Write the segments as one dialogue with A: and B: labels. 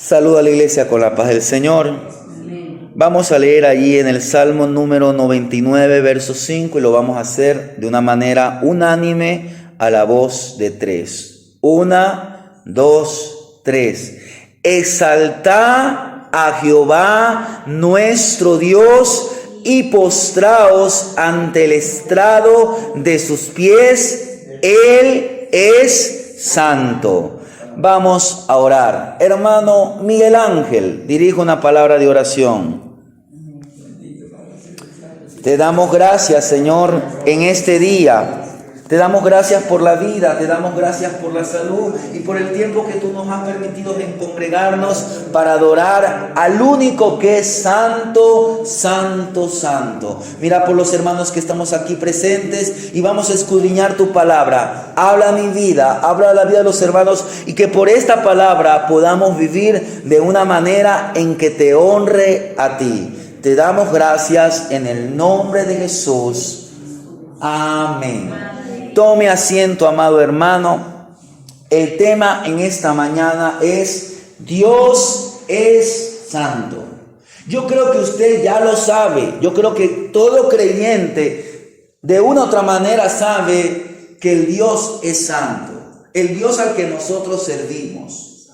A: Saluda a la iglesia con la paz del Señor. Vamos a leer allí en el Salmo número 99, verso 5, y lo vamos a hacer de una manera unánime a la voz de 3. 1, 2, 3. Exaltad a Jehová nuestro Dios y postraos ante el estrado de sus pies. Él es santo. Vamos a orar. Hermano Miguel Ángel, dirijo una palabra de oración. Te damos gracias, Señor, en este día. Te damos gracias por la vida, te damos gracias por la salud y por el tiempo que tú nos has permitido en congregarnos para adorar al único que es santo, santo, santo. Mira por los hermanos que estamos aquí presentes y vamos a escudriñar tu palabra. Habla mi vida, habla la vida de los hermanos y que por esta palabra podamos vivir de una manera en que te honre a ti. Te damos gracias en el nombre de Jesús. Amén. Tome asiento, amado hermano. El tema en esta mañana es Dios es santo. Yo creo que usted ya lo sabe. Yo creo que todo creyente de una u otra manera sabe que el Dios es santo. El Dios al que nosotros servimos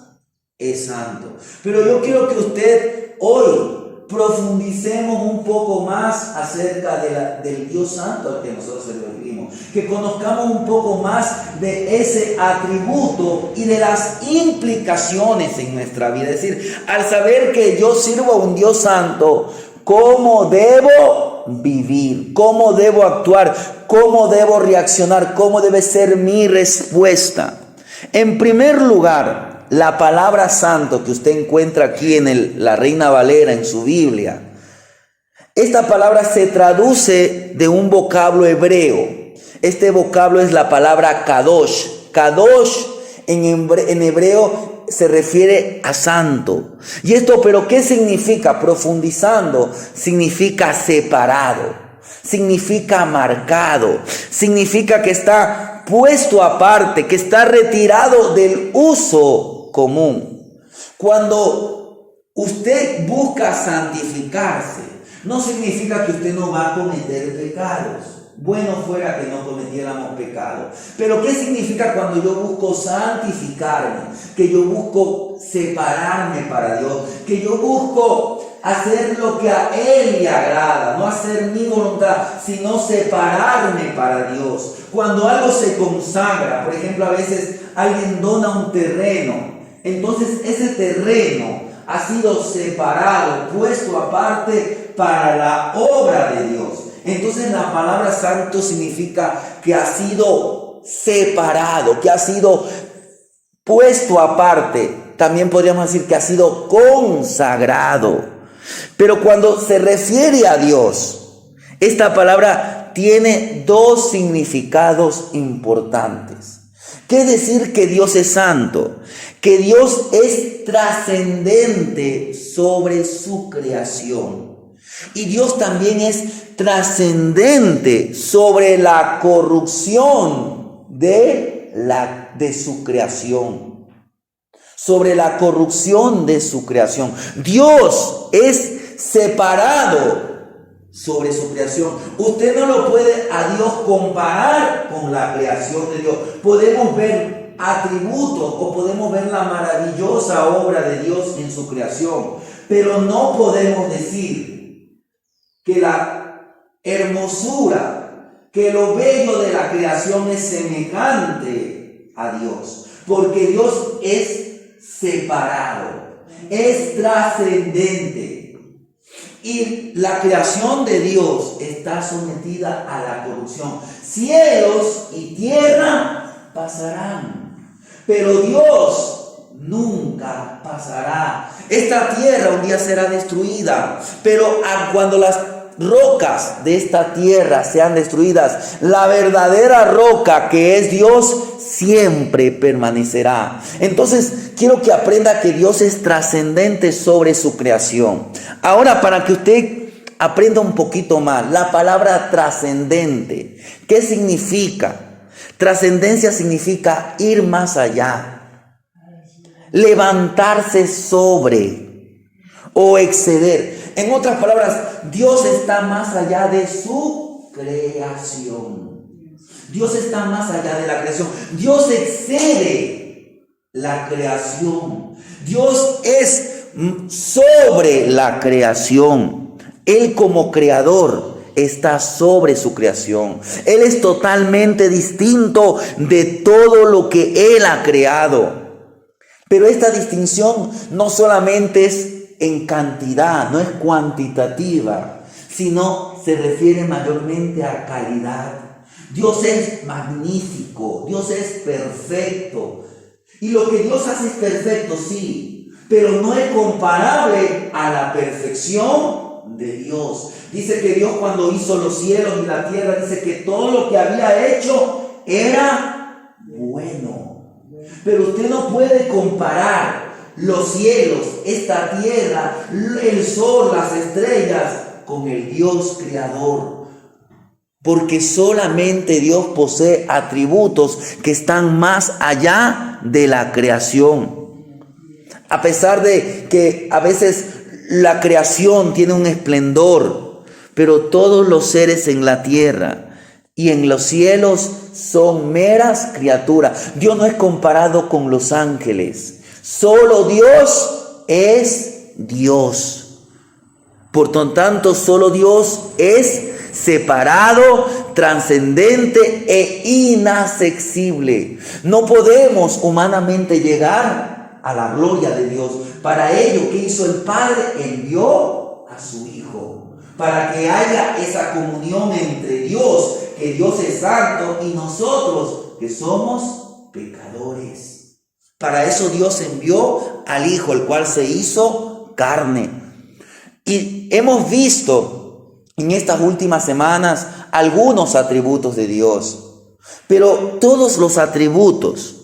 A: es santo. Pero yo quiero que usted hoy profundicemos un poco más acerca del Dios santo al que nosotros servimos, que conozcamos un poco más de ese atributo y de las implicaciones en nuestra vida. Es decir, al saber que yo sirvo a un Dios santo, ¿cómo debo vivir? ¿Cómo debo actuar? ¿Cómo debo reaccionar? ¿Cómo debe ser mi respuesta? En primer lugar, la palabra santo que usted encuentra aquí en la Reina Valera en su Biblia, esta palabra se traduce de un vocablo hebreo. Este vocablo es la palabra kadosh. Kadosh en hebreo se refiere a santo. Y esto, ¿pero qué significa? Profundizando, significa separado, significa marcado, significa que está puesto aparte, que está retirado del uso común. Cuando usted busca santificarse, no significa que usted no va a cometer pecados. Bueno fuera que no cometiéramos pecados. Pero ¿qué significa cuando yo busco santificarme? Que yo busco separarme para Dios, que yo busco hacer lo que a Él le agrada, no hacer mi voluntad, sino separarme para Dios. Cuando algo se consagra, por ejemplo, a veces alguien dona un terreno, entonces ese terreno ha sido separado, puesto aparte para la obra de Dios. Entonces la palabra santo significa que ha sido separado, que ha sido puesto aparte. También podríamos decir que ha sido consagrado. Pero cuando se refiere a Dios, esta palabra tiene dos significados importantes. ¿Qué decir que Dios es santo? Que Dios es trascendente sobre su creación. Y Dios también es trascendente sobre la corrupción de su creación. Sobre la corrupción de su creación. Dios es separado sobre su creación. Usted no lo puede a Dios comparar con la creación de Dios. Podemos ver atributos o podemos ver la maravillosa obra de Dios en su creación, pero no podemos decir que la hermosura, que lo bello de la creación es semejante a Dios, porque Dios es separado, es trascendente. Y la creación de Dios está sometida a la corrupción. Cielos y tierra pasarán, pero Dios nunca pasará. Esta tierra un día será destruida, pero cuando las rocas de esta tierra sean destruidas, la verdadera roca que es Dios siempre permanecerá. Entonces quiero que aprenda que Dios es trascendente sobre su creación. Ahora, para que usted aprenda un poquito más, la palabra trascendente, ¿qué significa? Trascendencia significa ir más allá. levantarse sobre o exceder. En otras palabras, Dios está más allá de su creación. Dios está más allá de la creación. Dios excede la creación. Dios es sobre la creación. Él como creador está sobre su creación. Él es totalmente distinto de todo lo que Él ha creado. Pero esta distinción no solamente es en cantidad, no es cuantitativa, sino se refiere mayormente a calidad. Dios es magnífico, Dios es perfecto. Y lo que Dios hace es perfecto, sí, pero no es comparable a la perfección de Dios. Dice que Dios, cuando hizo los cielos y la tierra, dice que todo lo que había hecho era bueno. Pero usted no puede comparar los cielos, esta tierra, el sol, las estrellas, con el Dios creador. Porque solamente Dios posee atributos que están más allá de la creación. A pesar de que a veces la creación tiene un esplendor, pero todos los seres en la tierra y en los cielos son meras criaturas. Dios no es comparado con los ángeles. Solo Dios es Dios. Por lo tanto, solo Dios es separado, trascendente e inaccesible. No podemos humanamente llegar a la gloria de Dios. Para ello, ¿qué hizo el Padre? Envió a su Hijo, para que haya esa comunión entre Dios, que Dios es santo, y nosotros, que somos pecadores. Para eso Dios envió al Hijo, el cual se hizo carne. Y hemos visto en estas últimas semanas algunos atributos de Dios, pero todos los atributos,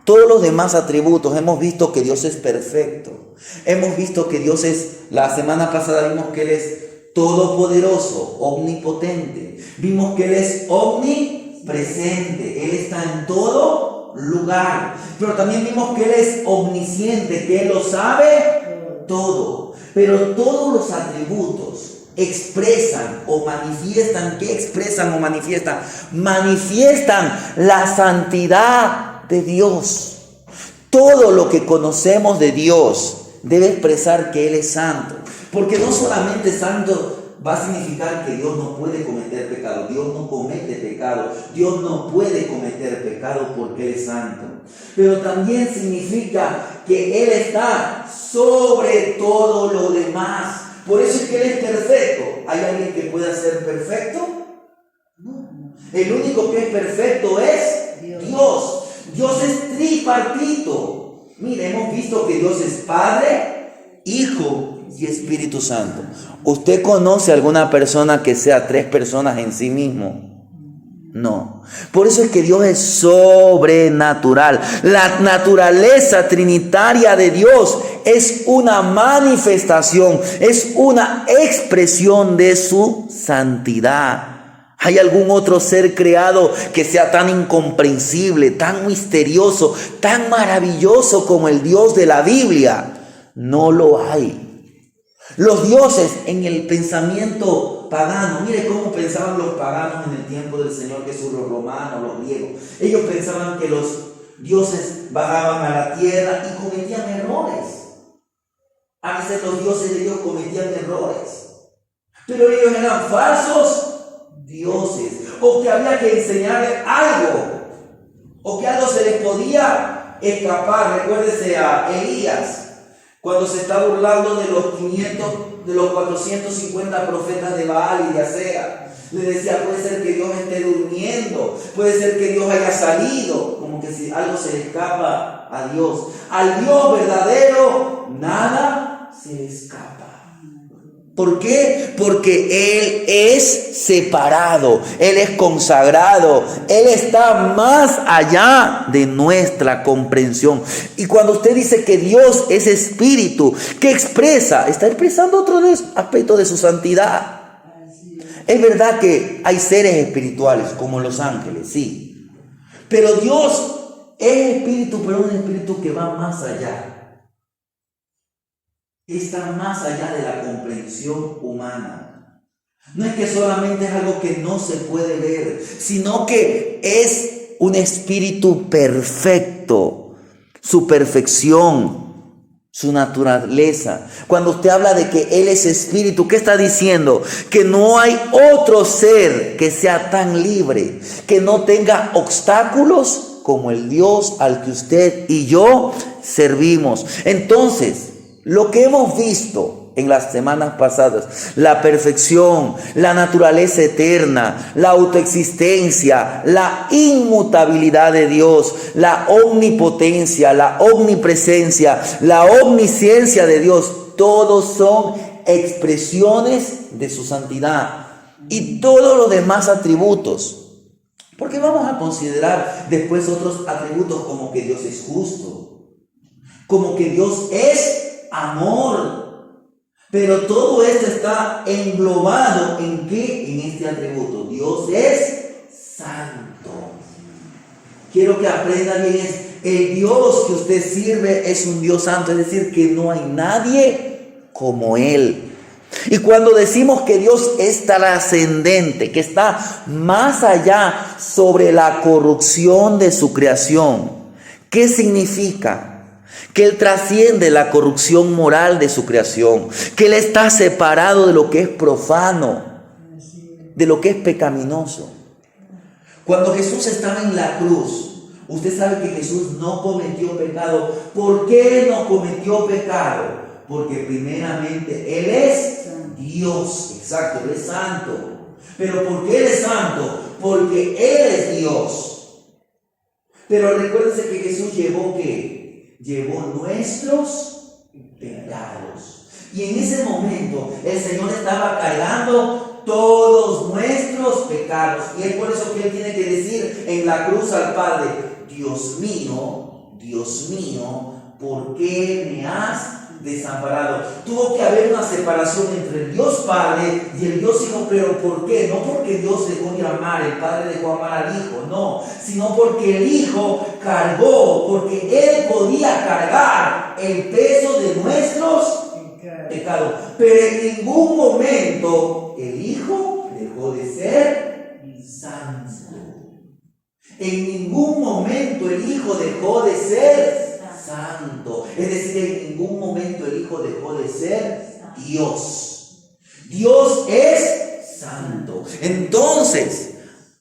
A: todos los demás atributos, hemos visto que Dios es perfecto. Hemos visto que Dios la semana pasada vimos que Él es todopoderoso, omnipotente. Vimos que Él es omnipresente, Él está en todo lugar. Pero también vimos que Él es omnisciente, que Él lo sabe todo. Pero todos los atributos expresan o manifiestan, ¿qué expresan o manifiestan? Manifiestan la santidad de Dios. Todo lo que conocemos de Dios debe expresar que Él es santo. Porque no solamente santo va a significar que Dios no puede cometer pecado. Dios no comete pecado. Dios no puede cometer pecado porque Él es santo. Pero también significa que Él está sobre todo lo demás. Por eso es que Él es perfecto. ¿Hay alguien que pueda ser perfecto? No. El único que es perfecto es Dios. Dios es tripartito. Mire, hemos visto que Dios es Padre, Hijo y Espíritu Santo. ¿Usted conoce alguna persona que sea tres personas en sí mismo? No. Por eso es que Dios es sobrenatural. La naturaleza trinitaria de Dios es una manifestación, es una expresión de su santidad. ¿Hay algún otro ser creado que sea tan incomprensible, tan misterioso, tan maravilloso como el Dios de la Biblia? No lo hay. Los dioses en el pensamiento pagano, mire cómo pensaban los paganos en el tiempo del Señor Jesús, los romanos, los griegos. Ellos pensaban que los dioses bajaban a la tierra y cometían errores. A veces los dioses de Dios cometían errores, pero ellos eran falsos dioses, o que había que enseñarles algo, o que algo se les podía escapar. Recuérdese a Elías, cuando se está burlando de los 450 profetas de Baal y de Asea. Le decía, puede ser que Dios esté durmiendo, puede ser que Dios haya salido, como que si algo se le escapa a Dios. Al Dios verdadero, nada se le escapa. ¿Por qué? Porque Él es separado, Él es consagrado, Él está más allá de nuestra comprensión. Y cuando usted dice que Dios es espíritu, ¿qué expresa? Está expresando otro aspecto de su santidad. Es verdad que hay seres espirituales como los ángeles, sí. Pero Dios es espíritu, pero un espíritu que va más allá. Está más allá de la comprensión humana. No es que solamente es algo que no se puede ver, sino que es un espíritu perfecto, su perfección, su naturaleza. Cuando usted habla de que Él es espíritu, ¿qué está diciendo? Que no hay otro ser que sea tan libre, que no tenga obstáculos como el Dios al que usted y yo servimos. Entonces, lo que hemos visto en las semanas pasadas, la perfección, la naturaleza eterna, la autoexistencia, la inmutabilidad de Dios, la omnipotencia, la omnipresencia, la omnisciencia de Dios, todos son expresiones de su santidad y todos los demás atributos. Porque vamos a considerar después otros atributos como que Dios es justo, como que Dios es amor. Pero todo esto está englobado ¿en qué? En este atributo. Dios es santo. Quiero que aprendan bien, el Dios que usted sirve es un Dios santo, es decir, que no hay nadie como Él. Y cuando decimos que Dios es trascendente, que está más allá sobre la corrupción de su creación, ¿qué significa? Que Él trasciende la corrupción moral de su creación, que Él está separado de lo que es profano, de lo que es pecaminoso. Cuando Jesús estaba en la cruz, usted sabe que Jesús no cometió pecado. ¿Por qué no cometió pecado? Porque primeramente Él es Dios, exacto, Él es santo. Pero ¿por qué Él es santo? Porque Él es Dios. Pero recuérdense que Jesús llevó ¿qué? Llevó nuestros pecados. Y en ese momento el Señor estaba cargando todos nuestros pecados. Y es por eso que Él tiene que decir en la cruz al Padre: Dios mío, ¿por qué me has desamparado? Tuvo que haber una separación entre el Dios Padre y el Dios Hijo. ¿Pero por qué? No porque Dios dejó de amar, el Padre dejó amar al Hijo, no, sino porque el Hijo cargó, porque Él podía cargar el peso de nuestros pecados. Pero en ningún momento el Hijo dejó de ser santo. En ningún momento el Hijo dejó de ser santo. Es decir, en ningún momento el Hijo dejó de ser Dios. Dios es santo. Entonces,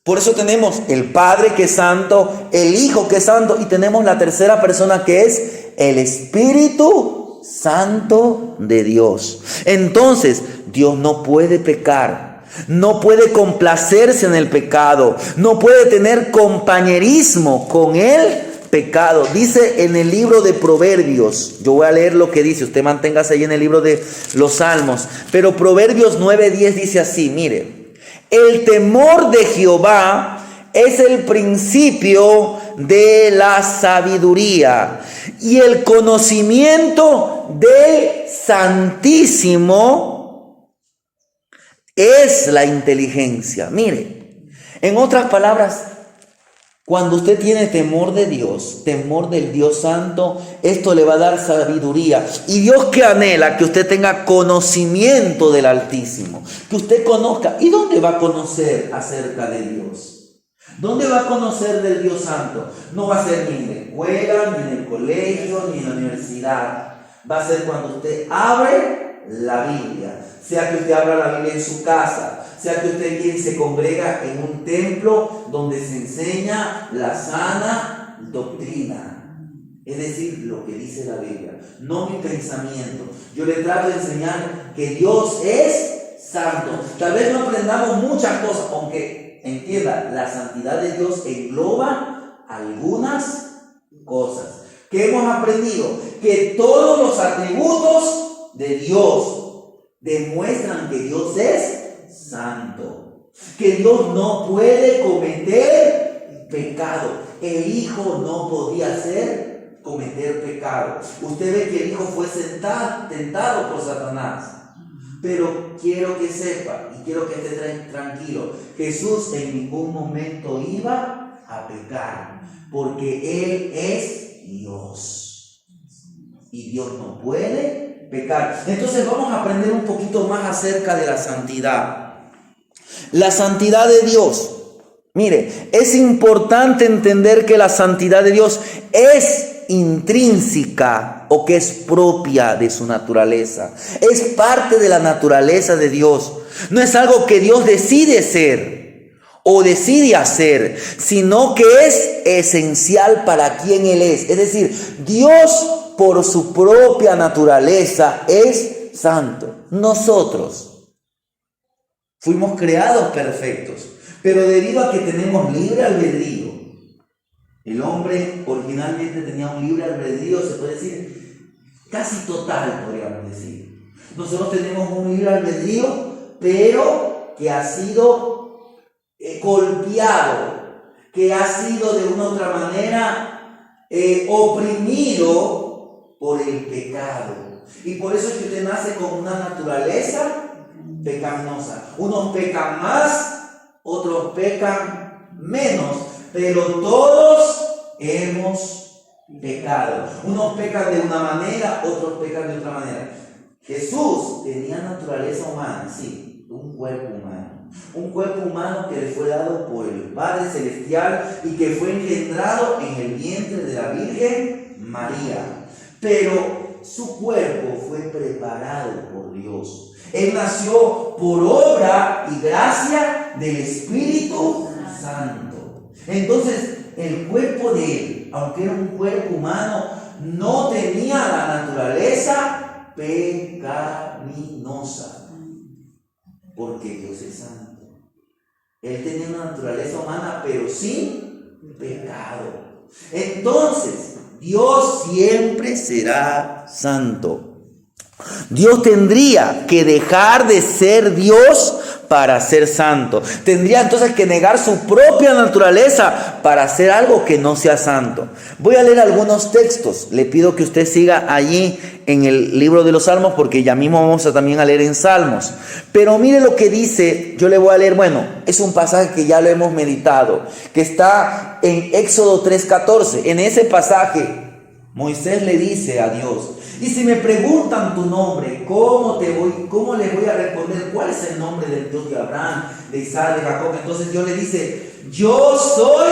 A: por eso tenemos el Padre que es santo, el Hijo que es santo, y tenemos la tercera persona que es el Espíritu Santo de Dios. Entonces, Dios no puede pecar. No puede complacerse en el pecado, no puede tener compañerismo con el pecado. Dice en el libro de Proverbios, yo voy a leer lo que dice, usted manténgase ahí en el libro de los Salmos, pero Proverbios 9:10 dice así, mire: el temor de Jehová es el principio de la sabiduría, y el conocimiento del Santísimo es la inteligencia. Mire, en otras palabras, cuando usted tiene temor de Dios, temor del Dios Santo, esto le va a dar sabiduría. Y Dios que anhela que usted tenga conocimiento del Altísimo, que usted conozca. ¿Y dónde va a conocer acerca de Dios? ¿Dónde va a conocer del Dios Santo? No va a ser ni en la escuela, ni en el colegio, ni en la universidad. Va a ser cuando usted abre la Biblia. Sea que usted abra la Biblia en su casa, sea que usted viene y se congrega en un templo donde se enseña la sana doctrina. Es decir, lo que dice la Biblia, no mi pensamiento. Yo le trato de enseñar que Dios es santo. Tal vez no aprendamos muchas cosas, aunque entienda, la santidad de Dios engloba algunas cosas. ¿Qué hemos aprendido? Que todos los atributos de Dios demuestran que Dios es santo, que Dios no puede cometer pecado. El Hijo no podía cometer pecado. Usted ve que el Hijo fue tentado por Satanás. Pero quiero que sepa y quiero que esté tranquilo, Jesús en ningún momento iba a pecar, porque Él es Dios. Y Dios no puede pecar. Entonces vamos a aprender un poquito más acerca de la santidad. La santidad de Dios. Mire, es importante entender que la santidad de Dios es intrínseca o que es propia de su naturaleza. Es parte de la naturaleza de Dios. No es algo que Dios decide ser o decide hacer, sino que es esencial para quien Él es. Es decir, Dios por su propia naturaleza es santo. Nosotros fuimos creados perfectos, pero debido a que tenemos libre albedrío, el hombre originalmente tenía un libre albedrío, se puede decir, casi total, podríamos decir. Nosotros tenemos un libre albedrío, pero que ha sido golpeado, que ha sido de una u otra manera oprimido por el pecado. Y por eso es que usted nace con una naturaleza pecaminosa. Unos pecan más, otros pecan menos, pero todos hemos pecado. Unos pecan de una manera, otros pecan de otra manera. Jesús tenía naturaleza humana, sí, un cuerpo humano. Un cuerpo humano que le fue dado por el Padre Celestial y que fue engendrado en el vientre de la Virgen María. Pero su cuerpo fue preparado por Dios. Él nació por obra y gracia del Espíritu Santo. Entonces, el cuerpo de él, aunque era un cuerpo humano, no tenía la naturaleza pecaminosa, porque Dios es santo. Él tenía una naturaleza humana, pero sin pecado. Entonces, Dios siempre será santo. Dios tendría que dejar de ser Dios para ser santo. Tendría entonces que negar su propia naturaleza para hacer algo que no sea santo. Voy a leer algunos textos. Le pido que usted siga allí en el libro de los Salmos, porque ya mismo vamos a también a leer en Salmos. Pero mire lo que dice, yo le voy a leer, es un pasaje que ya lo hemos meditado, que está en Éxodo 3:14. En ese pasaje, Moisés le dice a Dios: y si me preguntan tu nombre, ¿cómo les voy a responder? ¿Cuál es el nombre del Dios de Abraham, de Isaac, de Jacob? Entonces Dios le dice: yo soy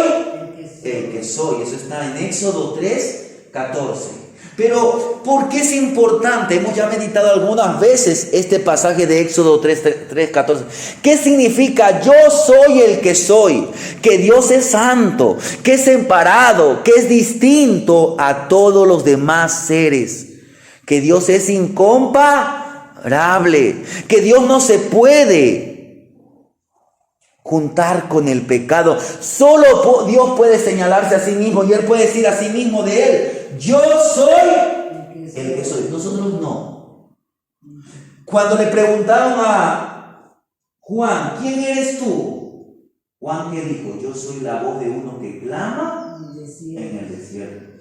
A: el que soy. Eso está en Éxodo 3:14. Pero, ¿por qué es importante? Hemos ya meditado algunas veces este pasaje de Éxodo 3:14. ¿Qué significa? Yo soy el que soy. Que Dios es santo, que es separado, que es distinto a todos los demás seres. Que Dios es incomparable, que Dios no se puede juntar con el pecado. Solo Dios puede señalarse a sí mismo y Él puede decir a sí mismo de Él: yo soy el que soy. Nosotros no. Cuando le preguntaron a Juan: ¿quién eres tú? Juan, ¿qué dijo? Yo soy la voz de uno que clama en el desierto.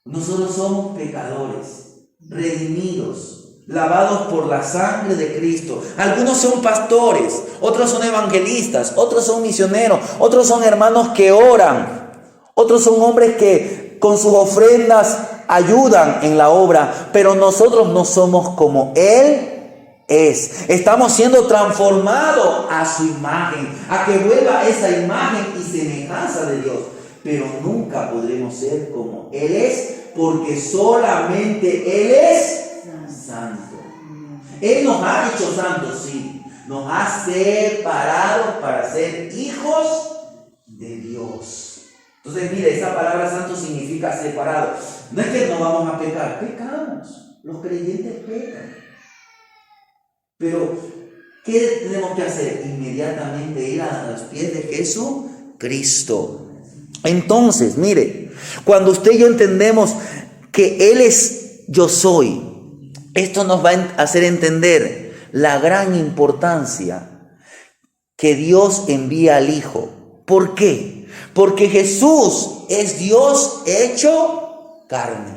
A: Nosotros somos pecadores, redimidos, lavados por la sangre de Cristo. Algunos son pastores, otros son evangelistas, otros son misioneros, otros son hermanos que oran, otros son hombres que con sus ofrendas ayudan en la obra, pero nosotros no somos como Él es. Estamos siendo transformados a su imagen, a que vuelva esa imagen y semejanza de Dios. Pero nunca podremos ser como Él es, porque solamente Él es santo. Él nos ha hecho santos, sí. Nos ha separado para ser hijos de Dios. Entonces, mire, esa palabra santo significa separado. No es que no vamos a pecar, pecamos. Los creyentes pecan. Pero, ¿qué tenemos que hacer? Inmediatamente ir a los pies de Jesucristo. Entonces, mire, cuando usted y yo entendemos que Él es yo soy, esto nos va a hacer entender la gran importancia que Dios envía al Hijo. ¿Por qué? Porque Jesús es Dios hecho carne.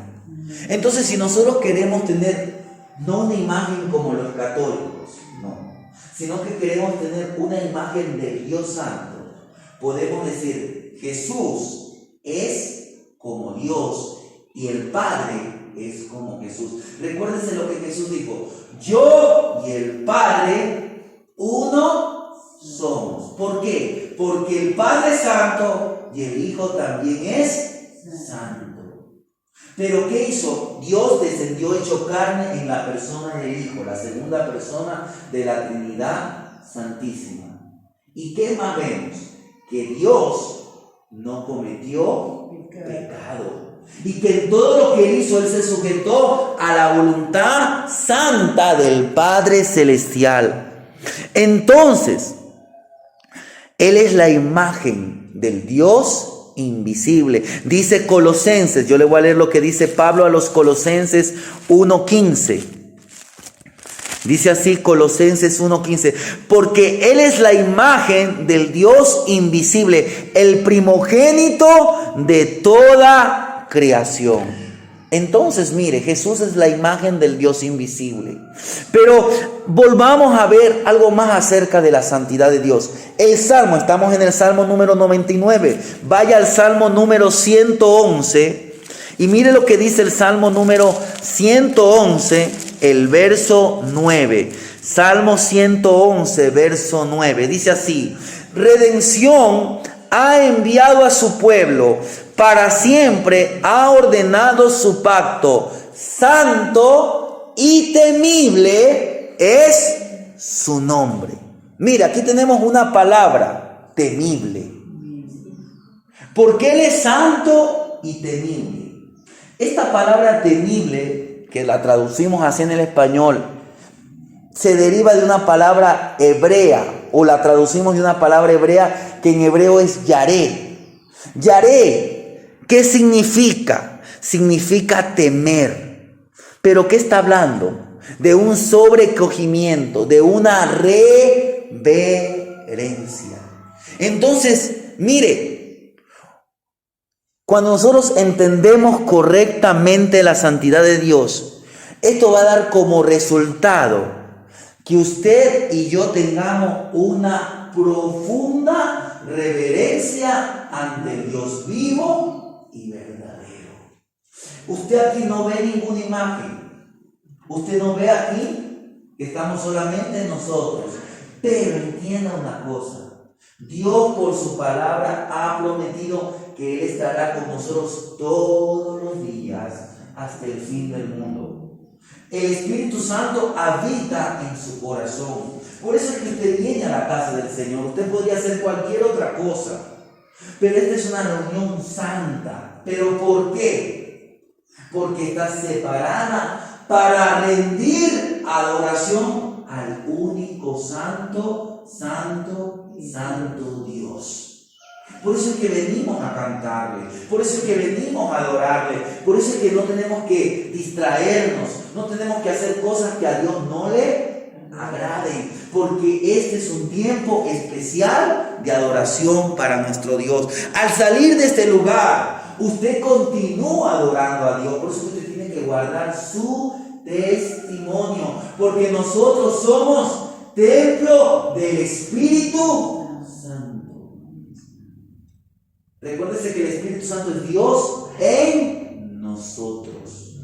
A: Entonces, si nosotros queremos tener no una imagen como los católicos, no, sino que queremos tener una imagen del Dios Santo, podemos decir: Jesús es como Dios y el Padre es como Jesús. Recuérdense lo que Jesús dijo: yo y el Padre uno somos. ¿Por qué? Porque el Padre es santo y el Hijo también es santo. Pero ¿qué hizo? Dios descendió hecho carne en la persona del Hijo, la segunda persona de la Trinidad Santísima. ¿Y qué más vemos? Que Dios no cometió pecado. Y que en todo lo que Él hizo, Él se sujetó a la voluntad santa del Padre Celestial. Entonces, Él es la imagen del Dios invisible. Dice Colosenses, yo le voy a leer lo que dice Pablo a los Colosenses 1:15. Dice así Colosenses 1:15: porque Él es la imagen del Dios invisible, el primogénito de toda creación. Entonces, mire, Jesús es la imagen del Dios invisible. Pero volvamos a ver algo más acerca de la santidad de Dios. El Salmo, estamos en el Salmo número 99. Vaya al Salmo número 111 y mire lo que dice el Salmo número 111, el verso 9. Salmo 111, verso 9. Dice así: redención ha enviado a su pueblo, para siempre ha ordenado su pacto. Santo y temible es su nombre. Mira, aquí tenemos una palabra: temible. Porque Él es santo y temible. Esta palabra temible, que la traducimos así en el español, se deriva de una palabra hebrea, o la traducimos de una palabra hebrea que en hebreo es yaré. Yaré, ¿qué significa? Significa temer. ¿Pero qué está hablando? De un sobrecogimiento, de una reverencia. Entonces, mire, cuando nosotros entendemos correctamente la santidad de Dios, esto va a dar como resultado que usted y yo tengamos una profunda reverencia ante el Dios vivo y verdadero. Usted aquí no ve ninguna imagen. Usted no ve aquí que estamos solamente nosotros. Pero entienda una cosa: Dios por su palabra ha prometido que Él estará con nosotros todos los días hasta el fin del mundo. El Espíritu Santo habita en su corazón. Por eso es que usted viene a la casa del Señor. Usted podría hacer cualquier otra cosa, pero esta es una reunión santa. ¿Pero por qué? Porque está separada para rendir adoración al único santo, santo, santo Dios. Por eso es que venimos a cantarle, por eso es que venimos a adorarle, por eso es que no tenemos que distraernos, no tenemos que hacer cosas que a Dios no le agraden, porque este es un tiempo especial de adoración para nuestro Dios. Al salir de este lugar, usted continúa adorando a Dios, por eso usted tiene que guardar su testimonio, porque nosotros somos templo del Espíritu Santo. Recuérdese que el Espíritu Santo es Dios en nosotros.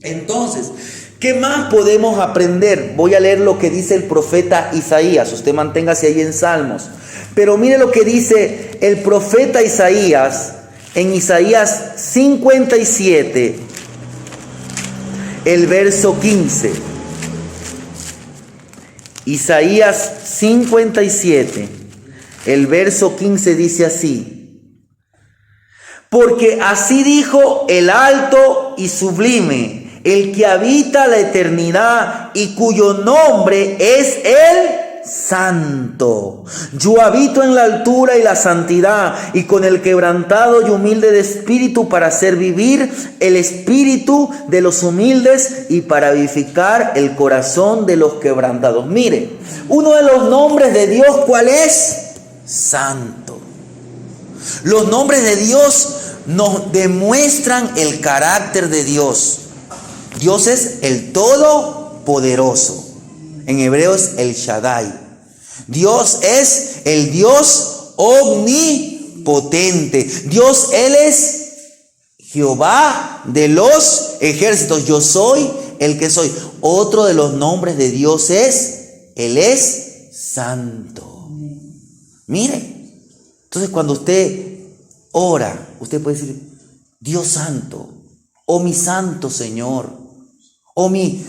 A: Entonces, ¿qué más podemos aprender? Voy a leer lo que dice el profeta Isaías. Usted manténgase ahí en Salmos. Pero mire lo que dice el profeta Isaías en Isaías 57, el verso 15. Isaías 57, el verso 15 dice así: porque así dijo el alto y sublime, el que habita la eternidad y cuyo nombre es el Santo. Yo habito en la altura y la santidad, y con el quebrantado y humilde de espíritu, para hacer vivir el espíritu de los humildes y para vivificar el corazón de los quebrantados. Mire, uno de los nombres de Dios, ¿cuál es? Santo. Los nombres de Dios nos demuestran el carácter de Dios. Dios es el Todopoderoso. En hebreo es el Shaddai. Dios es el Dios omnipotente. omnipotente. Dios, Él es Jehová de los ejércitos. Yo soy el que soy. Otro de los nombres de Dios es, Él es santo. Mire, entonces cuando usted ora, usted puede decir, Dios santo, oh mi santo Señor, oh mi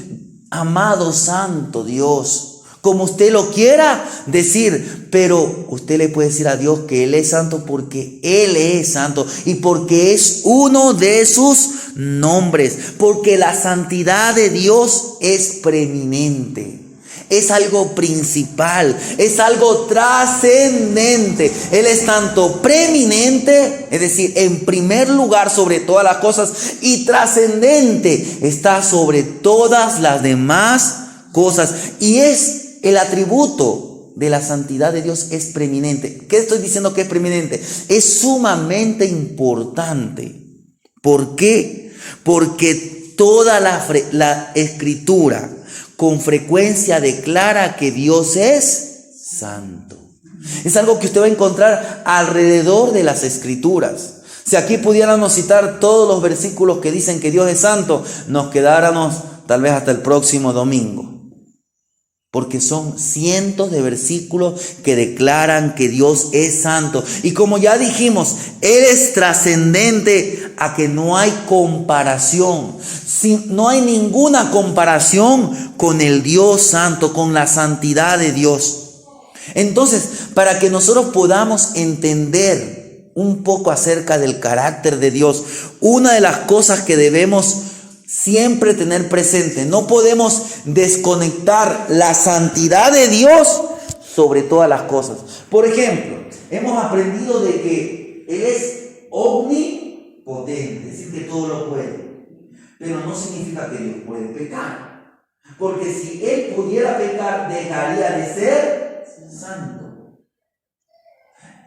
A: amado santo Dios, como usted lo quiera decir, pero usted le puede decir a Dios que Él es santo porque Él es santo y porque es uno de sus nombres, porque la santidad de Dios es preeminente. Es algo principal, es algo trascendente. Él es tanto preeminente, es decir, en primer lugar sobre todas las cosas, y trascendente, está sobre todas las demás cosas. Y es el atributo de la santidad de Dios, es preeminente. ¿Qué estoy diciendo que es preeminente? Es sumamente importante. ¿Por qué? Porque toda la Escritura con frecuencia declara que Dios es santo. Es algo que usted va a encontrar alrededor de las Escrituras. Si aquí pudiéramos citar todos los versículos que dicen que Dios es santo, nos quedáramos tal vez hasta el próximo domingo. Porque son cientos de versículos que declaran que Dios es santo. Y como ya dijimos, Él es trascendente a que no hay comparación. No hay ninguna comparación con el Dios santo, con la santidad de Dios. Entonces, para que nosotros podamos entender un poco acerca del carácter de Dios, una de las cosas que debemos siempre tener presente, no podemos desconectar la santidad de Dios sobre todas las cosas. Por ejemplo, hemos aprendido de que Él es omnipotente, es decir, que todo lo puede. Pero no significa que Dios puede pecar. Porque si Él pudiera pecar, dejaría de ser santo.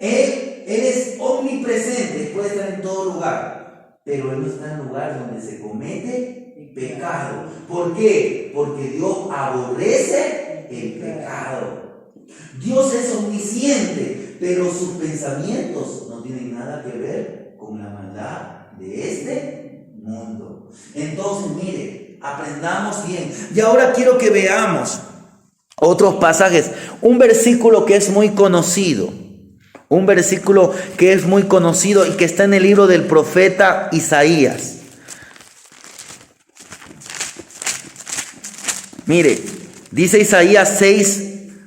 A: Él es omnipresente, puede estar en todo lugar. Pero Él no está en lugar donde se comete pecado. ¿Por qué? Porque Dios aborrece el pecado. Dios es omnisciente, pero sus pensamientos no tienen nada que ver con la maldad de este mundo. Entonces, mire, aprendamos bien. Y ahora quiero que veamos otros pasajes. Un versículo que es muy conocido. Un versículo que es muy conocido y que está en el libro del profeta Isaías. Mire, dice Isaías 6,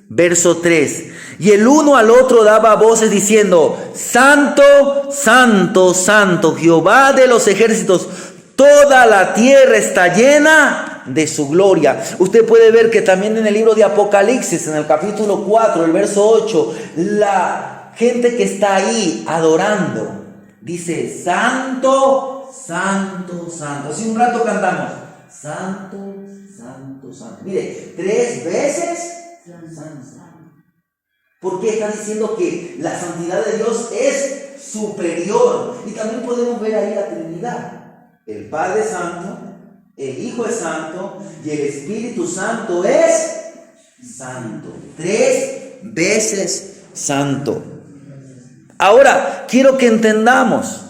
A: verso 3. Y el uno al otro daba voces diciendo, Santo, Santo, Santo, Jehová de los ejércitos, toda la tierra está llena de su gloria. Usted puede ver que también en el libro de Apocalipsis, en el capítulo 4, el verso 8, la gente que está ahí adorando, dice, Santo, Santo, Santo. Hace un rato cantamos, Santo, Santo, Santo. Mire, 3 veces, Santo. ¿Por qué? Está diciendo que la santidad de Dios es superior. Y también podemos ver ahí la Trinidad. El Padre es santo, el Hijo es santo y el Espíritu Santo es santo. 3 veces santo. Ahora, quiero que entendamos.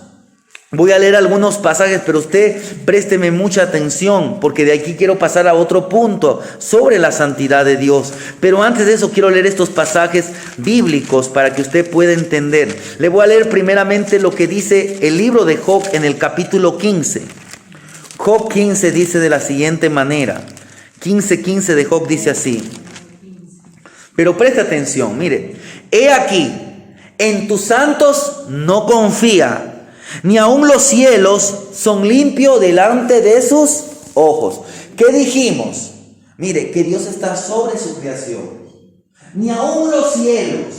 A: Voy a leer algunos pasajes, pero usted présteme mucha atención, porque de aquí quiero pasar a otro punto sobre la santidad de Dios. Pero antes de eso, quiero leer estos pasajes bíblicos para que usted pueda entender. Le voy a leer primeramente lo que dice el libro de Job en el capítulo 15. Job 15 dice de la siguiente manera. 15:15 de Job dice así. Pero preste atención, mire. He aquí, en tus santos no confía, ni aun los cielos son limpios delante de sus ojos. ¿Qué dijimos? Mire, que Dios está sobre su creación. Ni aun los cielos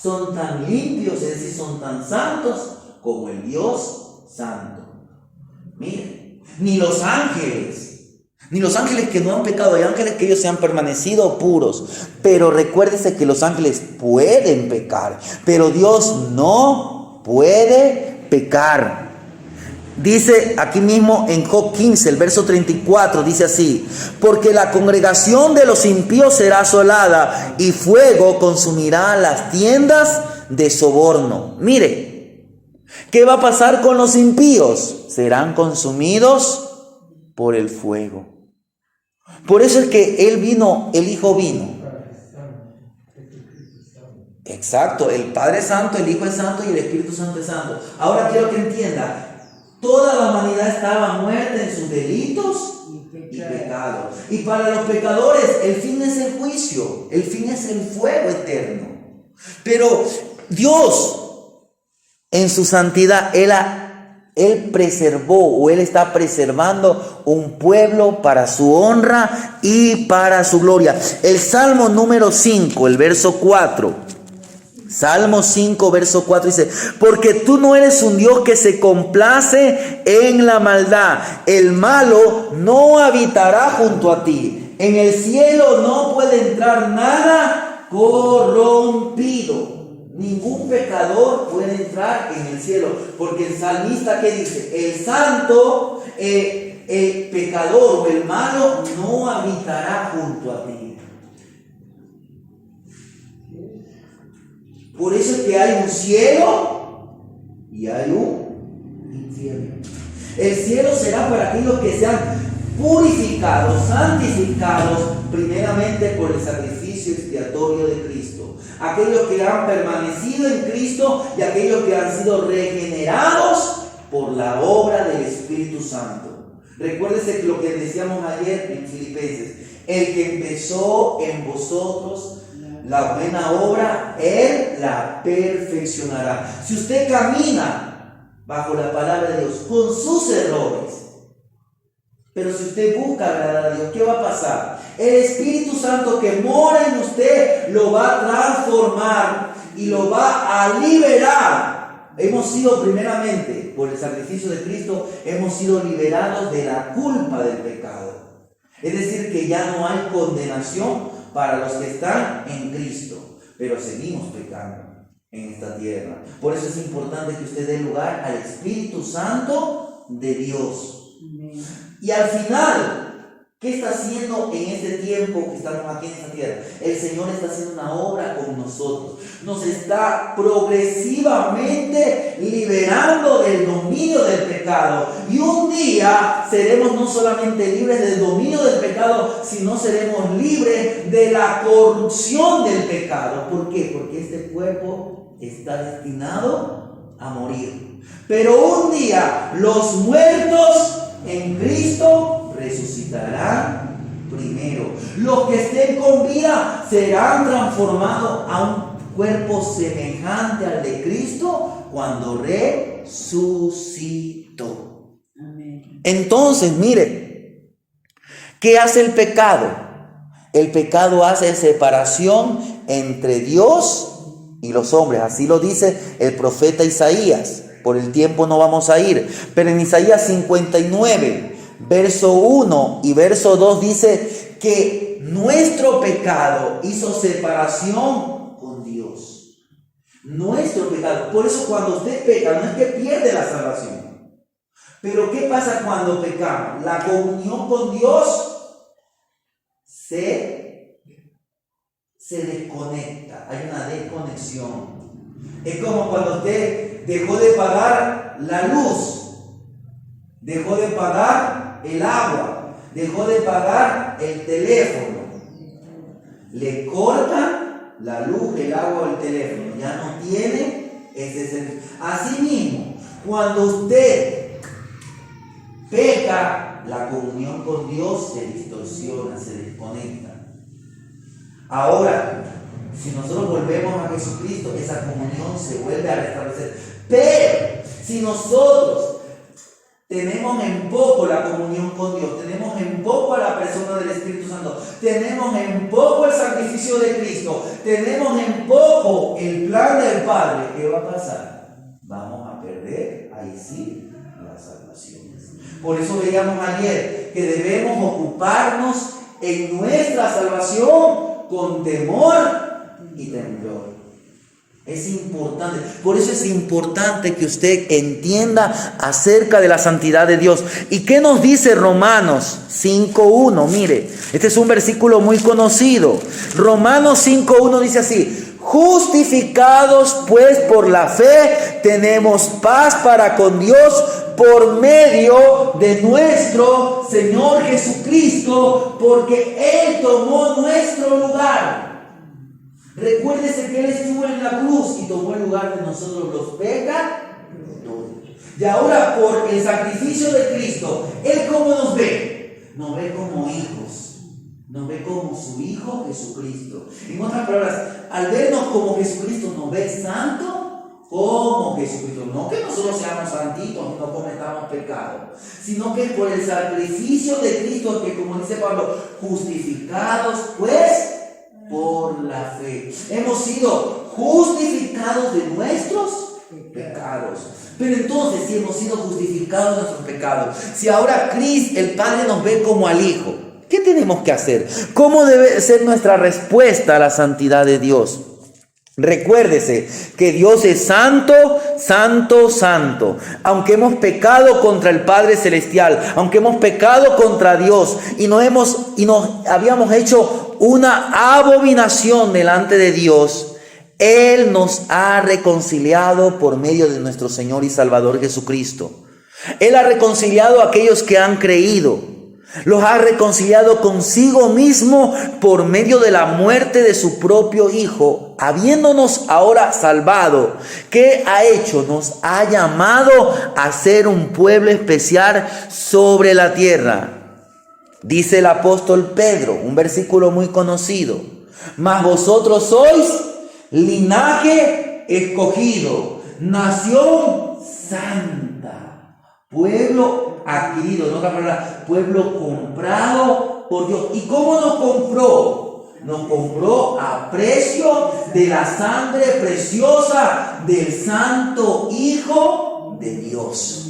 A: son tan limpios, es decir, son tan santos como el Dios santo. Mire, ni los ángeles que no han pecado, hay ángeles que ellos se han permanecido puros. Pero recuérdese que los ángeles pueden pecar, pero Dios no puede pecar. Dice aquí mismo en Job 15, el verso 34, dice así: porque la congregación de los impíos será asolada y fuego consumirá las tiendas de soborno. Mire, ¿Qué va a pasar con los impíos? Serán consumidos por el fuego. Por eso es que el Hijo vino. Exacto, el Padre es santo, el Hijo es santo y el Espíritu Santo es santo. Ahora quiero que entienda, toda la humanidad estaba muerta en sus delitos y pecados. Y para los pecadores el fin es el juicio, el fin es el fuego eterno. Pero Dios, en su santidad, Él preservó, o Él está preservando un pueblo para su honra y para su gloria. El Salmo número 5, el verso 4. Salmo 5, verso 4 dice: porque tú no eres un Dios que se complace en la maldad. El malo no habitará junto a ti. En el cielo no puede entrar nada corrompido. Ningún pecador puede entrar en el cielo. Porque el salmista, ¿qué dice? El santo, el pecador o el malo no habitará junto a ti. Por eso es que hay un cielo y hay un infierno. El cielo será para aquellos que sean purificados, santificados, primeramente por el sacrificio expiatorio de Cristo. Aquellos que han permanecido en Cristo y aquellos que han sido regenerados por la obra del Espíritu Santo. Recuérdese lo que decíamos ayer en Filipenses: el que empezó en vosotros la buena obra, Él la perfeccionará. Si usted camina bajo la palabra de Dios con sus errores, pero si usted busca agradar a Dios, ¿qué va a pasar? El Espíritu Santo que mora en usted lo va a transformar y lo va a liberar. Hemos sido primeramente, por el sacrificio de Cristo, hemos sido liberados de la culpa del pecado. Es decir, que ya no hay condenación para los que están en Cristo, pero seguimos pecando en esta tierra. Por eso es importante que usted dé lugar al Espíritu Santo de Dios. Amén. Y al final, ¿qué está haciendo en este tiempo que estamos aquí en esta tierra? El Señor está haciendo una obra con nosotros. Nos está progresivamente liberando del dominio del pecado. Y un día seremos no solamente libres del dominio del pecado, sino seremos libres de la corrupción del pecado. ¿Por qué? Porque este cuerpo está destinado a morir. Pero un día los muertos en Cristo resucitarán primero. Los que estén con vida serán transformados a un cuerpo semejante al de Cristo cuando resucitó. Amén. Entonces, mire, ¿qué hace el pecado? El pecado hace separación entre Dios y los hombres. Así lo dice el profeta Isaías. Por el tiempo no vamos a ir. Pero en Isaías 59, verso 1 y verso 2 dice que nuestro pecado hizo separación con Dios. Nuestro pecado. Por eso cuando usted peca, no es que pierde la salvación. Pero ¿qué pasa cuando pecamos? La comunión con Dios se desconecta. Hay una desconexión. Es como cuando usted dejó de pagar la luz, dejó de pagar el agua, dejó de pagar el teléfono. Le cortan la luz, el agua o el teléfono. Ya no tiene ese servicio. Asimismo, cuando usted peca, la comunión con Dios se distorsiona, se desconecta. Ahora, si nosotros volvemos a Jesucristo, esa comunión se vuelve a restablecer. Pero si nosotros tenemos en poco la comunión con Dios, tenemos en poco a la persona del Espíritu Santo, tenemos en poco el sacrificio de Cristo, tenemos en poco el plan del Padre, ¿qué va a pasar? Vamos a perder ahí sí la salvación. Por eso veíamos ayer que debemos ocuparnos en nuestra salvación con temor y temblor. Es importante, por eso es importante que usted entienda acerca de la santidad de Dios. ¿Y qué nos dice Romanos 5.1? Mire, este es un versículo muy conocido. Romanos 5.1 dice así: Justificados pues por la fe, tenemos paz para con Dios por medio de nuestro Señor Jesucristo, porque Él tomó nuestro lugar. Recuérdese que Él estuvo en la cruz y tomó el lugar de nosotros los pecadores. Y ahora por el sacrificio de Cristo, Él ¿cómo nos ve? Nos ve como hijos. Nos ve como su Hijo Jesucristo. En otras palabras, al vernos como Jesucristo, nos ve santo como Jesucristo. No que nosotros seamos santitos y no cometamos pecado, sino que por el sacrificio de Cristo, que como dice Pablo, justificados pues por la fe. Hemos sido justificados de nuestros pecados. Pero entonces, si hemos sido justificados de nuestros pecados, si ahora Cristo, el Padre, nos ve como al Hijo, ¿qué tenemos que hacer? ¿Cómo debe ser nuestra respuesta a la santidad de Dios? Recuérdese que Dios es santo, santo, santo. Aunque hemos pecado contra el Padre Celestial, aunque hemos pecado contra Dios y nos habíamos hecho una abominación delante de Dios, Él nos ha reconciliado por medio de nuestro Señor y Salvador Jesucristo. Él ha reconciliado a aquellos que han creído. Los ha reconciliado consigo mismo por medio de la muerte de su propio Hijo, habiéndonos ahora salvado. ¿Qué ha hecho? Nos ha llamado a ser un pueblo especial sobre la tierra. Dice el apóstol Pedro, un versículo muy conocido: mas vosotros sois linaje escogido, nación santa, pueblo adquirido, en otra palabra, pueblo comprado por Dios. ¿Y cómo nos compró? Nos compró a precio de la sangre preciosa del Santo Hijo de Dios.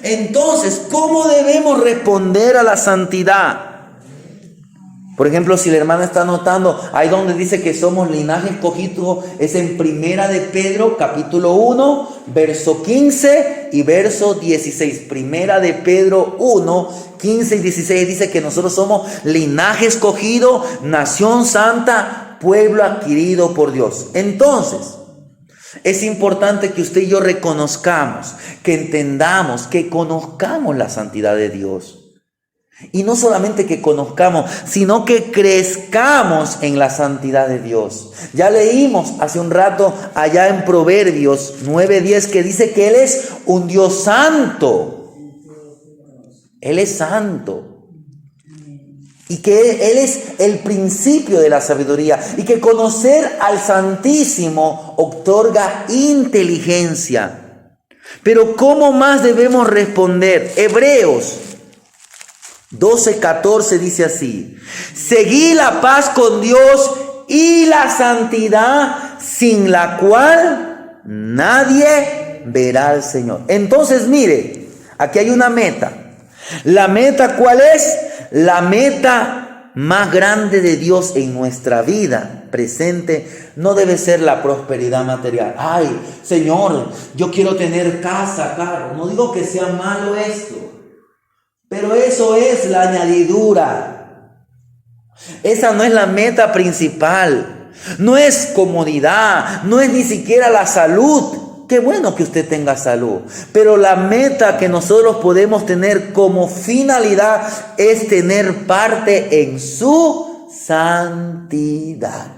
A: Entonces, ¿cómo debemos responder a la santidad? Por ejemplo, si la hermana está notando, ahí donde dice que somos linaje escogido, es en Primera de Pedro, capítulo 1, verso 15 y verso 16. Primera de Pedro 1, 15 y 16 dice que nosotros somos linaje escogido, nación santa, pueblo adquirido por Dios. Entonces, es importante que usted y yo reconozcamos, que entendamos, que conozcamos la santidad de Dios. Y no solamente que conozcamos, sino que crezcamos en la santidad de Dios. Ya leímos hace un rato allá en Proverbios 9:10 que dice que Él es un Dios santo. Él es santo. Y que Él es el principio de la sabiduría. Y que conocer al Santísimo otorga inteligencia. Pero ¿cómo más debemos responder? Hebreos 12:14 dice así: seguid la paz con Dios y la santidad, sin la cual nadie verá al Señor. Entonces, mire, aquí hay una meta. ¿La meta cuál es? La meta más grande de Dios en nuestra vida presente no debe ser la prosperidad material. Ay, Señor, yo quiero tener casa, carro. No digo que sea malo esto, pero eso es la añadidura. Esa no es la meta principal. No es comodidad, no es ni siquiera la salud. Qué bueno que usted tenga salud. Pero la meta que nosotros podemos tener como finalidad es tener parte en su santidad.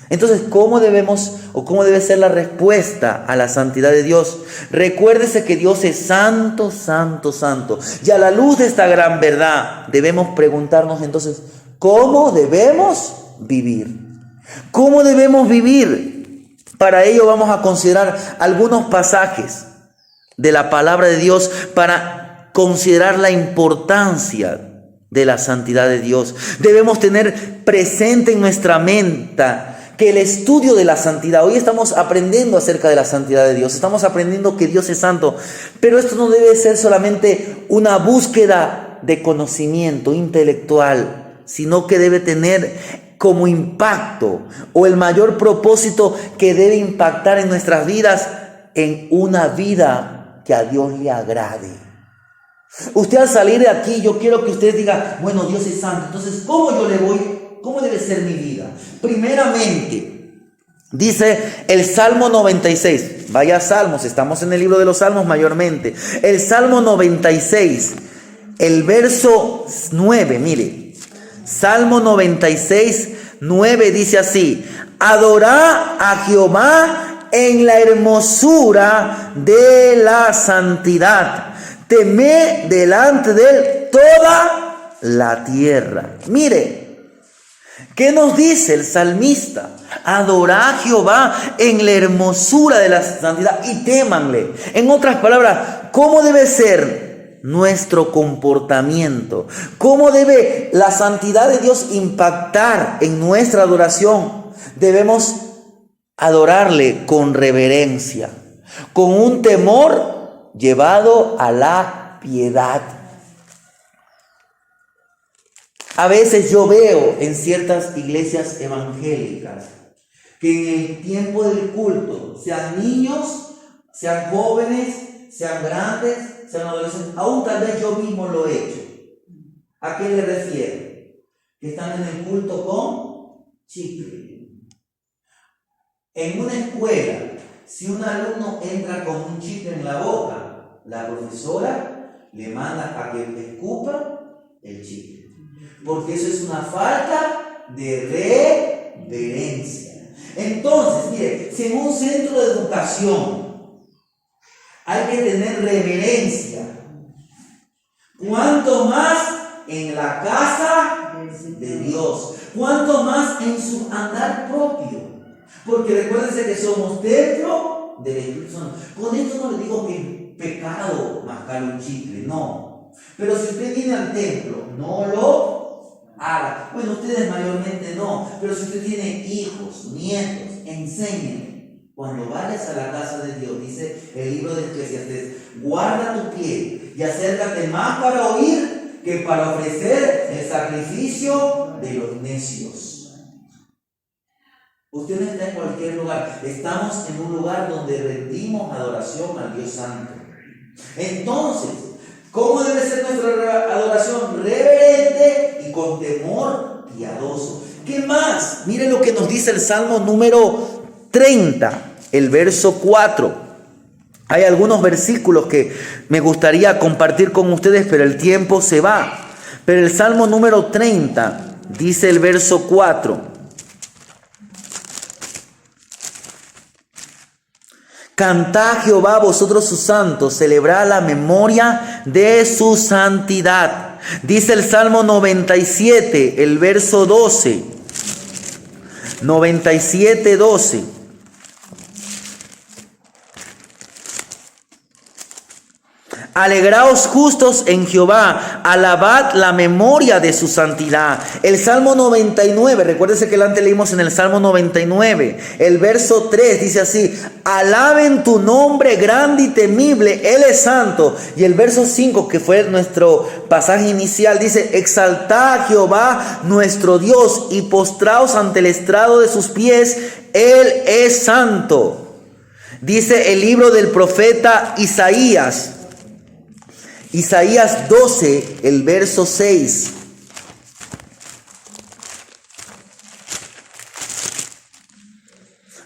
A: Entonces, ¿cómo debemos o cómo debe ser la respuesta a la santidad de Dios? Recuérdese que Dios es santo, santo, santo. Y a la luz de esta gran verdad, debemos preguntarnos entonces, ¿cómo debemos vivir? ¿Cómo debemos vivir? Para ello vamos a considerar algunos pasajes de la palabra de Dios para considerar la importancia de la santidad de Dios. Debemos tener presente en nuestra mente que el estudio de la santidad, hoy estamos aprendiendo acerca de la santidad de Dios, estamos aprendiendo que Dios es santo, pero esto no debe ser solamente una búsqueda de conocimiento intelectual, sino que debe tener como impacto o el mayor propósito que debe impactar en nuestras vidas, en una vida que a Dios le agrade. Usted al salir de aquí, yo quiero que usted diga, bueno, Dios es santo, entonces ¿cómo yo le voy? ¿Cómo debe ser mi vida? Primeramente, Dice el Salmo 96, vaya Salmos, estamos en el libro de los Salmos mayormente. El Salmo 96, el verso 9, mire. Salmo 96, 9 dice así: adorad a Jehová en la hermosura de la santidad. Temed delante de él toda la tierra. Mire, ¿qué nos dice el salmista? Adorad a Jehová en la hermosura de la santidad y témanle. En otras palabras, ¿cómo debe ser nuestro comportamiento? ¿Cómo debe la santidad de Dios impactar en nuestra adoración? Debemos adorarle con reverencia, con un temor llevado a la piedad. A veces yo veo en ciertas iglesias evangélicas que en el tiempo del culto, sean niños, sean jóvenes, sean grandes, sean adolescentes, aún tal vez yo mismo lo he hecho. ¿A qué le refiero? Que están en el culto con chicle. En una escuela, si un alumno entra con un chicle en la boca, la profesora le manda a que escupa el chicle. Porque eso es una falta de reverencia. Entonces, mire, si en un centro de educación hay que tener reverencia, cuanto más en la casa de Dios, cuanto más en su andar propio. Porque recuérdense que somos templo del Espíritu Santo. Con esto no le digo que es pecado mascar un chicle, no. Pero si usted viene al templo, no lo haga. Bueno, ustedes mayormente no, pero si usted tiene hijos, nietos, enséñenle. Cuando vayas a la casa de Dios, dice el libro de Eclesiastés, guarda tu pie y acércate más para oír que para ofrecer el sacrificio de los necios. Usted no está en cualquier lugar, estamos en un lugar donde rendimos adoración al Dios Santo. Entonces, ¿cómo debe ser nuestra adoración? Reverente y con temor piadoso. ¿Qué más? Mire lo que nos dice el Salmo número 30, el verso 4. Hay algunos versículos que me gustaría compartir con ustedes, pero el tiempo se va. Pero el Salmo número 30 dice el verso 4. Cantad a Jehová vosotros sus santos, celebrad la memoria de su santidad. Dice el Salmo 97, el verso 12. 97, 12. Alegraos justos en Jehová, alabad la memoria de su santidad. El Salmo 99, recuérdese que antes leímos en el Salmo 99, el verso 3 dice así: alaben tu nombre grande y temible, Él es santo. Y el verso 5, que fue nuestro pasaje inicial, dice: exaltad a Jehová nuestro Dios y postraos ante el estrado de sus pies, Él es santo. Dice el libro del profeta Isaías. Isaías 12, el verso 6.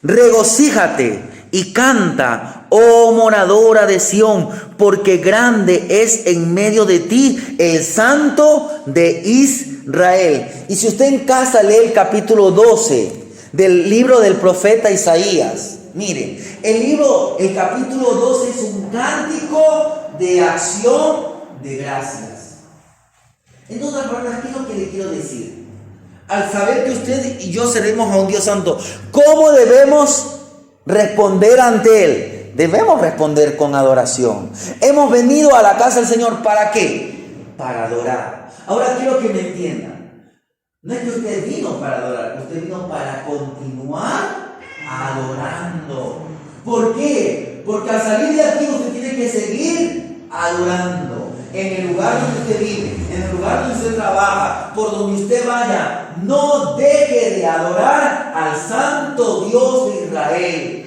A: Regocíjate y canta, oh moradora de Sión, porque grande es en medio de ti el Santo de Israel. Y si usted en casa lee el capítulo 12 del libro del profeta Isaías, mire, el capítulo 12 es un cántico de acción de gracias. En otras palabras, ¿qué es lo que le quiero decir? Al saber que usted y yo seremos a un Dios santo, ¿cómo debemos responder ante Él? Debemos responder con adoración. Hemos venido a la casa del Señor, ¿para qué? Para adorar. Ahora quiero que me entiendan. No es que usted vino para adorar, usted vino para continuar adorando. ¿Por qué? Porque al salir de aquí usted tiene que seguir adorando. En el lugar donde usted vive, en el lugar donde usted trabaja, por donde usted vaya, no deje de adorar al Santo Dios de Israel.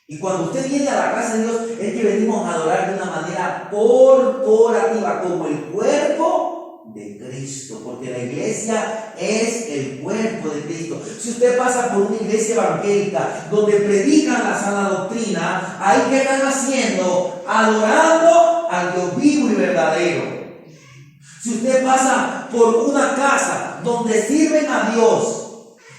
A: Y cuando usted viene a la casa de Dios, es que venimos a adorar de una manera corporativa, como el cuerpo de Cristo, porque la iglesia es el cuerpo de Cristo. Si usted pasa por una iglesia evangélica donde predican la sana doctrina, ahí ¿qué están haciendo? Adorando al Dios vivo y verdadero. Si usted pasa por una casa donde sirven a Dios,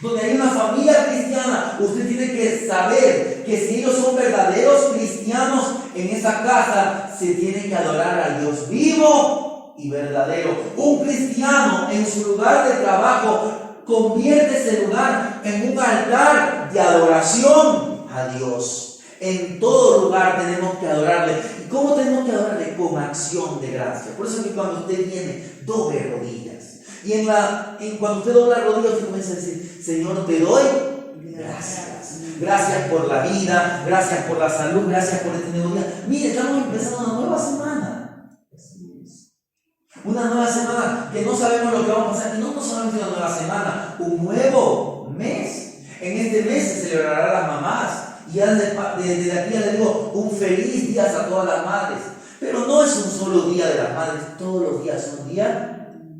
A: donde hay una familia cristiana, usted tiene que saber que si ellos son verdaderos cristianos en esa casa, se tiene que adorar al Dios vivo y verdadero. Un cristiano en su lugar de trabajo convierte ese lugar en un altar de adoración a Dios. En todo lugar tenemos que adorarle. ¿Y cómo tenemos que adorarle? Con acción de gracia. Por eso es que cuando usted viene, doble rodillas. Y cuando usted dobla rodillas, usted comienza a decir: Señor, te doy gracias. Gracias por la vida, gracias por la salud, gracias por este nuevo día. Mire, estamos empezando una nueva semana. Una nueva semana que no sabemos lo que va a pasar. Y no solamente una nueva semana, un nuevo mes. En este mes se celebrará las mamás. Y ya desde aquí ya le digo un feliz día a todas las madres. Pero no es un solo día de las madres, todos los días son días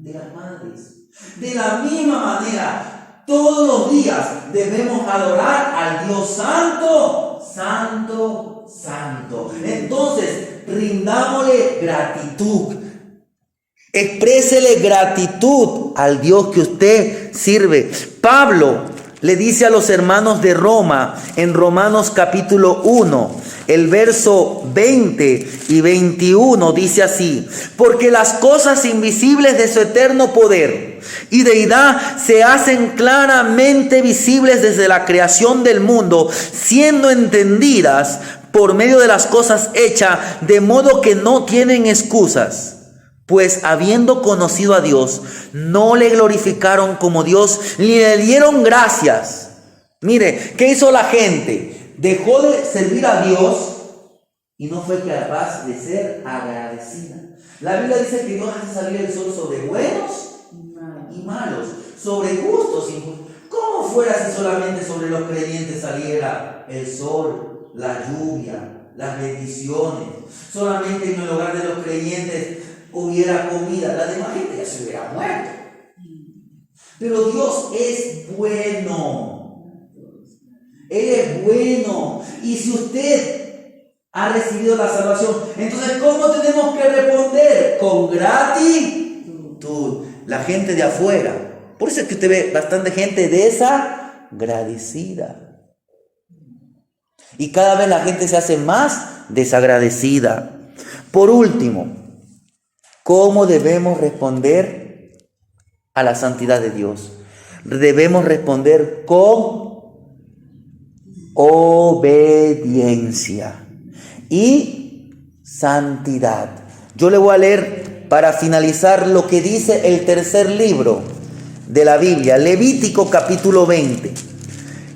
A: de las madres. De la misma manera, todos los días debemos adorar al Dios Santo, Santo, Santo. Entonces, rindámosle gratitud. Exprésele gratitud al Dios que usted sirve. Pablo le dice a los hermanos de Roma en Romanos capítulo 1, el verso 20 y 21 dice así: porque las cosas invisibles de su eterno poder y deidad se hacen claramente visibles desde la creación del mundo, siendo entendidas por medio de las cosas hechas, de modo que no tienen excusas. Pues habiendo conocido a Dios, no le glorificaron como Dios, ni le dieron gracias. Mire, ¿qué hizo la gente? Dejó de servir a Dios y no fue capaz de ser agradecida. La Biblia dice que Dios hace salir el sol sobre buenos y malos, sobre justos y injustos. ¿Cómo fuera si solamente sobre los creyentes saliera el sol, la lluvia, las bendiciones? Solamente en el hogar de los creyentes hubiera comida, la demás gente ya se hubiera muerto. Pero Dios es bueno. Él es bueno. Y si usted ha recibido la salvación, entonces ¿cómo tenemos que responder? Con gratitud. La gente de afuera. Por eso es que usted ve bastante gente desagradecida. Y cada vez la gente se hace más desagradecida. Por último, ¿cómo debemos responder a la santidad de Dios? Debemos responder con obediencia y santidad. Yo le voy a leer para finalizar lo que dice el tercer libro de la Biblia, Levítico capítulo 20.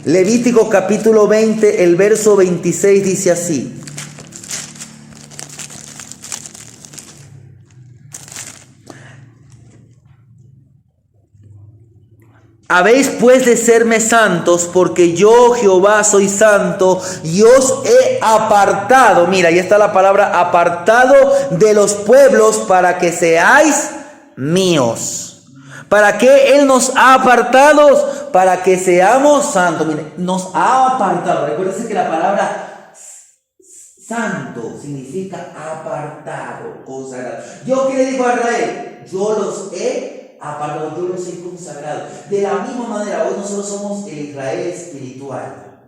A: Levítico capítulo 20, el verso 26 dice así: habéis pues de serme santos, porque yo, Jehová, soy santo, y os he apartado. Mira, ahí está la palabra apartado de los pueblos para que seáis míos. ¿Para qué Él nos ha apartado? Para que seamos santos. Mire, nos ha apartado. Recuérdense que la palabra santo significa apartado, consagrado. ¿Yo qué le digo a Israel? Yo los he apartado, yo los he consagrado. De la misma manera, hoy nosotros somos el Israel espiritual.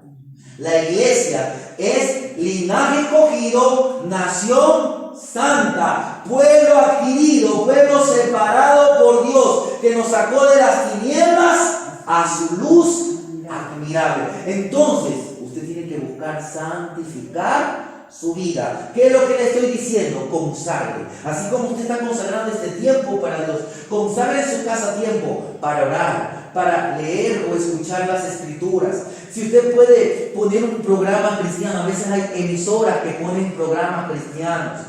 A: La iglesia es linaje escogido, nación santa, pueblo adquirido, pueblo separado por Dios, que nos sacó de las tinieblas a su luz admirable. Entonces, usted tiene que buscar santificar su vida. ¿Qué es lo que le estoy diciendo? Consagre. Así como usted está consagrando este tiempo para Dios, consagre en su casa tiempo para orar, para leer o escuchar las escrituras. Si usted puede poner un programa cristiano, a veces hay emisoras que ponen programas cristianos.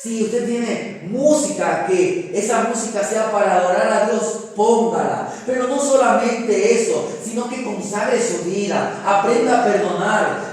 A: Si usted tiene música, que esa música sea para adorar a Dios, póngala. Pero no solamente eso, sino que consagre su vida, aprenda a perdonar.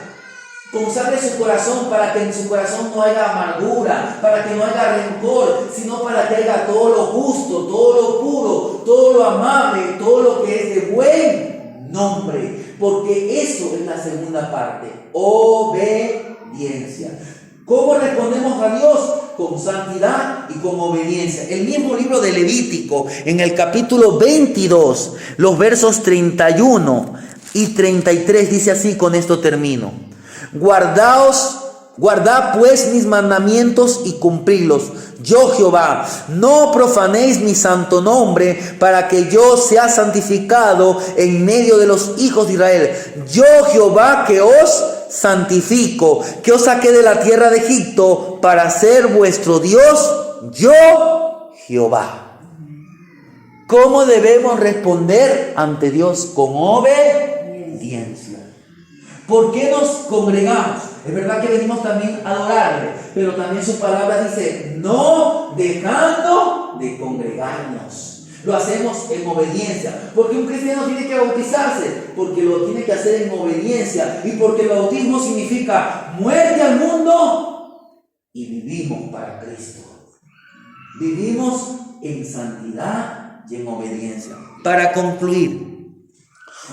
A: Consagre su corazón para que en su corazón no haya amargura, para que no haya rencor, sino para que haya todo lo justo, todo lo puro, todo lo amable, todo lo que es de buen nombre. Porque eso es la segunda parte, obediencia. ¿Cómo respondemos a Dios? Con santidad y con obediencia. El mismo libro de Levítico, en el capítulo 22, los versos 31 y 33, dice así, con esto termino. Guardad pues mis mandamientos y cumplidlos. Yo Jehová, no profanéis mi santo nombre, para que yo sea santificado en medio de los hijos de Israel. Yo Jehová que os santifico, que os saqué de la tierra de Egipto para ser vuestro Dios, yo Jehová. ¿Cómo debemos responder ante Dios? Con obediencia. ¿Por qué nos congregamos? Es verdad que venimos también a adorarle, pero también su palabra dice, no dejando de congregarnos. Lo hacemos en obediencia. Porque un cristiano tiene que bautizarse, porque lo tiene que hacer en obediencia. Y porque el bautismo significa muerte al mundo y vivimos para Cristo. Vivimos en santidad y en obediencia. Para concluir,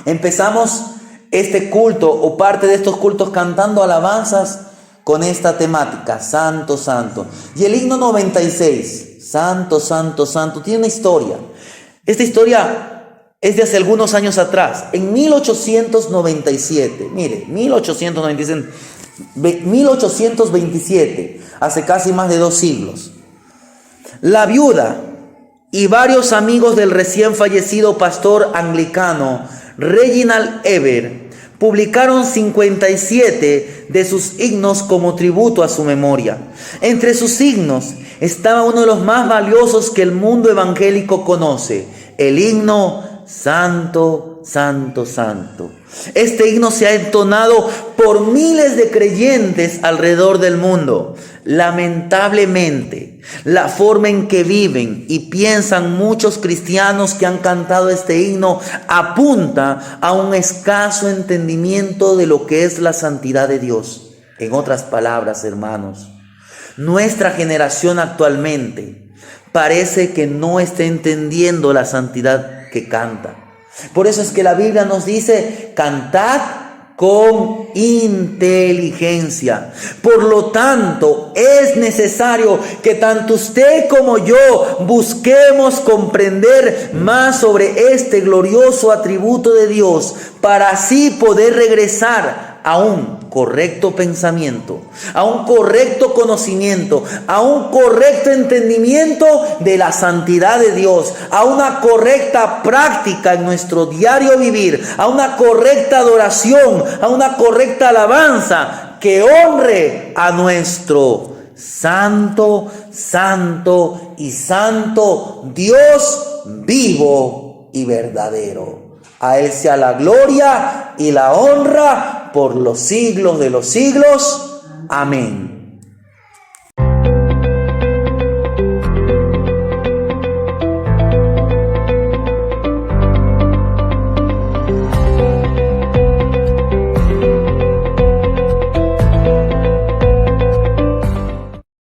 A: empezamos este culto o parte de estos cultos cantando alabanzas con esta temática, Santo, Santo. Y el himno 96, Santo, Santo, Santo, tiene una historia. Esta historia es de hace algunos años atrás, en 1897. Mire, 1827, hace casi más de 2 siglos. La viuda y varios amigos del recién fallecido pastor anglicano Reginald Ever publicaron 57 de sus himnos como tributo a su memoria. Entre sus himnos estaba uno de los más valiosos que el mundo evangélico conoce, el himno Santo, Santo, Santo. Este himno se ha entonado por miles de creyentes alrededor del mundo. Lamentablemente, la forma en que viven y piensan muchos cristianos que han cantado este himno apunta a un escaso entendimiento de lo que es la santidad de Dios. En otras palabras, hermanos, nuestra generación actualmente parece que no está entendiendo la santidad que canta. Por eso es que la Biblia nos dice, cantad con inteligencia. Por lo tanto, es necesario que tanto usted como yo busquemos comprender más sobre este glorioso atributo de Dios, para así poder regresar a un correcto pensamiento, a un correcto conocimiento, a un correcto entendimiento de la santidad de Dios, a una correcta práctica en nuestro diario vivir, a una correcta adoración, a una correcta alabanza que honre a nuestro santo, santo y santo Dios vivo y verdadero. A Él sea la gloria y la honra por los siglos de los siglos. Amén.